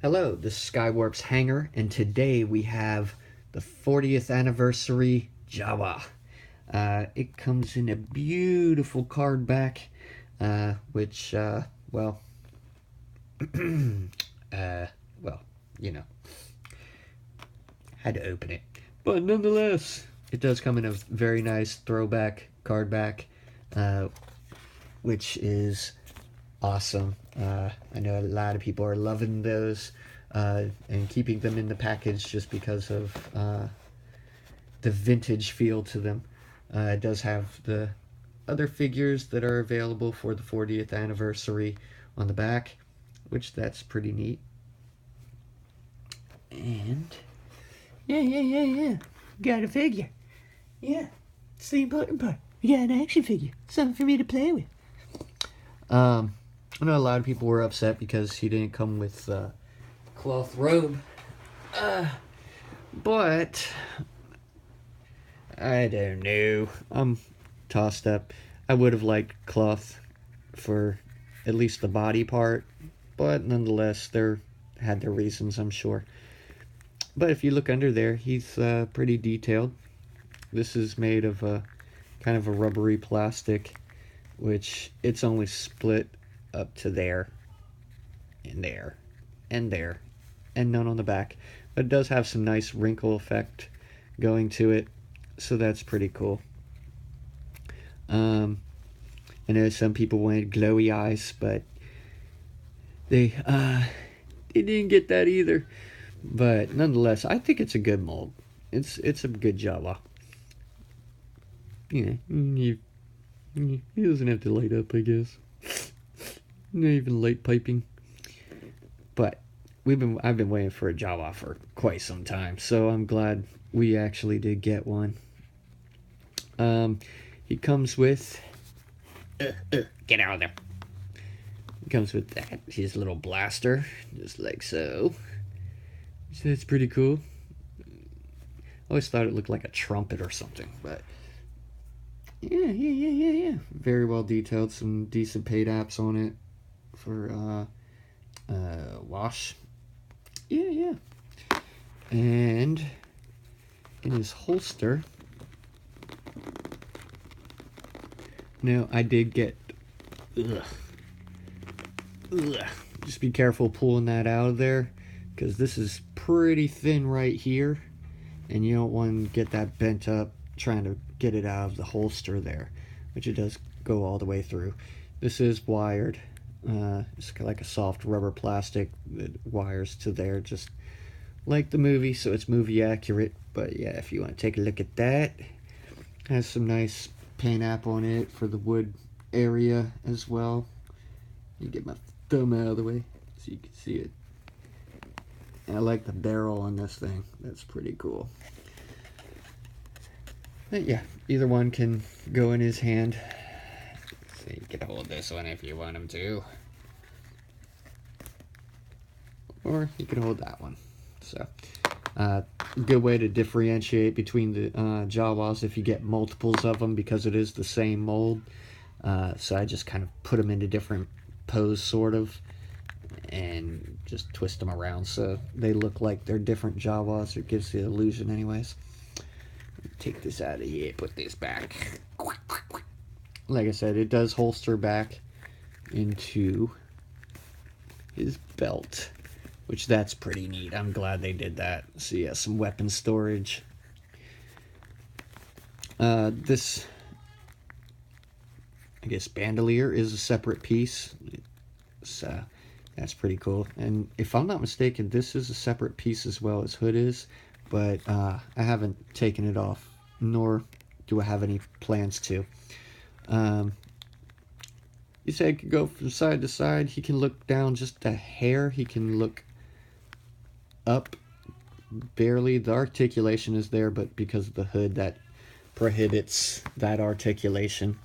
Hello, this is Skywarp's Hangar, and today we have the 40th anniversary Jawa. It comes in a beautiful card back, which, well, uh, well, you know, had to open it. But nonetheless, it does come in a very nice throwback card back, uh, which is awesome. I know a lot of people are loving those and keeping them in the package just because of the vintage feel to them. It does have the other figures that are available for the 40th anniversary on the back, which that's pretty neat. And Yeah. Got a figure. Yeah, it's the important part. We got an action figure, something for me to play with. I know a lot of people were upset because he didn't come with cloth robe, but I don't know. I'm tossed up. I would have liked cloth for at least the body part, but nonetheless, there had their reasons, I'm sure. But if you look under there, he's pretty detailed. This is made of a kind of a rubbery plastic, which it's only split up to there, and there, and there, and none on the back. But it does have some nice wrinkle effect going to it, so that's pretty cool. Um, I know some people wanted glowy eyes, but they didn't get that either. But nonetheless, I think it's a good mold. It's a good Jawa. He doesn't have to light up, I guess. Not even light piping. But I've been waiting for a Jawa for quite some time, so I'm glad we actually did get one. He comes with get out of there. He comes with his little blaster, just like so. So that's pretty cool. I always thought it looked like a trumpet or something, but yeah. Very well detailed. Some decent paint apps on it for wash. Yeah. And in his holster, now I did get. Ugh. Just be careful pulling that out of there, because this is pretty thin right here, and you don't want to get that bent up trying to get it out of the holster there, which it does go all the way through. This is wired. It's like a soft rubber plastic that wires to there, just like the movie, so it's movie accurate. But yeah, if you want to take a look at that, has some nice paint app on it for the wood area as well. You get my thumb out of the way so you can see it. And I like the barrel on this thing. That's pretty cool. But yeah, either one can go in his hand. So you can hold this one if you want him to. Or you can hold that one. So, good way to differentiate between the Jawas if you get multiples of them, because it is the same mold. So I just kind of put them into different pose, sort of, and just twist them around so they look like they're different Jawas. It gives the illusion anyways. Take this out of here, put this back. Like I said, it does holster back into his belt, which that's pretty neat. I'm glad they did that. So yeah, some weapon storage. This, I guess, bandolier is a separate piece. So that's pretty cool. And if I'm not mistaken, this is a separate piece as well as hood is, but I haven't taken it off, nor do I have any plans to. You say I could go from side to side. He can look down just a hair. He can look up barely. The articulation is there, but because of the hood, that prohibits that articulation.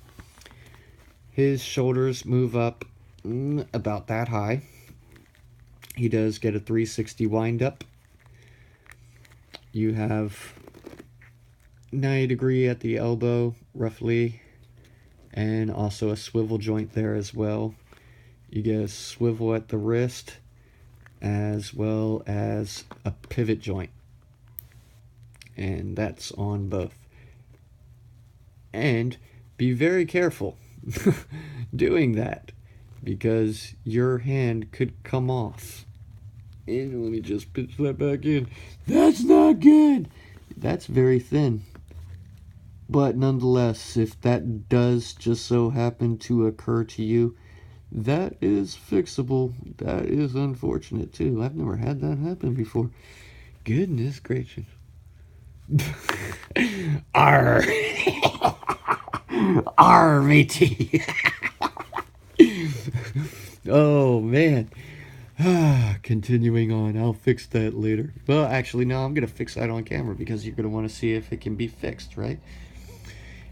His shoulders move up about that high. He does get a 360 wind up. You have 90-degree at the elbow, roughly, and also a swivel joint there as well. You get a swivel at the wrist, as well as a pivot joint. And that's on both. And be very careful doing that, because your hand could come off. And let me just pitch that back in. That's not good. That's very thin. But nonetheless, if that does just so happen to occur to you, that is fixable. That is unfortunate too. I've never had that happen before. Goodness gracious. Arr. Arr, matey. Oh, man. Continuing on, I'll fix that later. Well, actually, no, I'm going to fix that on camera because you're going to want to see if it can be fixed, right?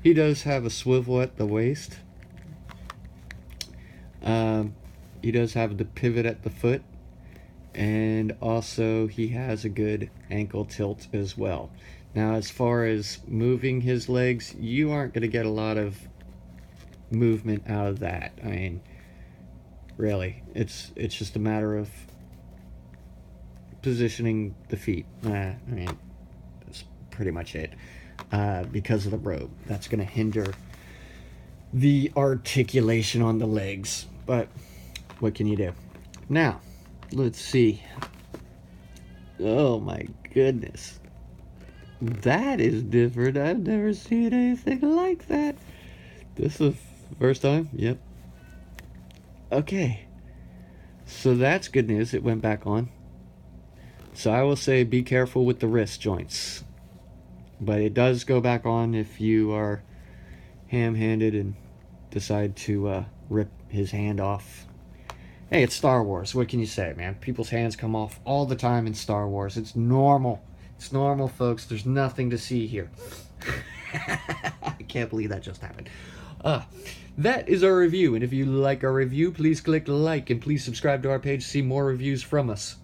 He does have a swivel at the waist. He does have the pivot at the foot. And also, he has a good ankle tilt as well. Now, as far as moving his legs, you aren't going to get a lot of movement out of that. I mean, really, it's just a matter of positioning the feet. I mean, that's pretty much it. Because of the rope, that's going to hinder the articulation on the legs. But what can you do? Now, let's see. Oh my goodness. That is different. I've never seen anything like that. This is the first time? Yep. Okay. So that's good news. It went back on. So I will say be careful with the wrist joints. But it does go back on if you are ham-handed and decide to rip his hand off. Hey, it's Star Wars. What can you say, man? People's hands come off all the time in Star Wars. It's normal. It's normal, folks. There's nothing to see here. I can't believe that just happened. That is our review. And if you like our review, please click like and please subscribe to our page to see more reviews from us.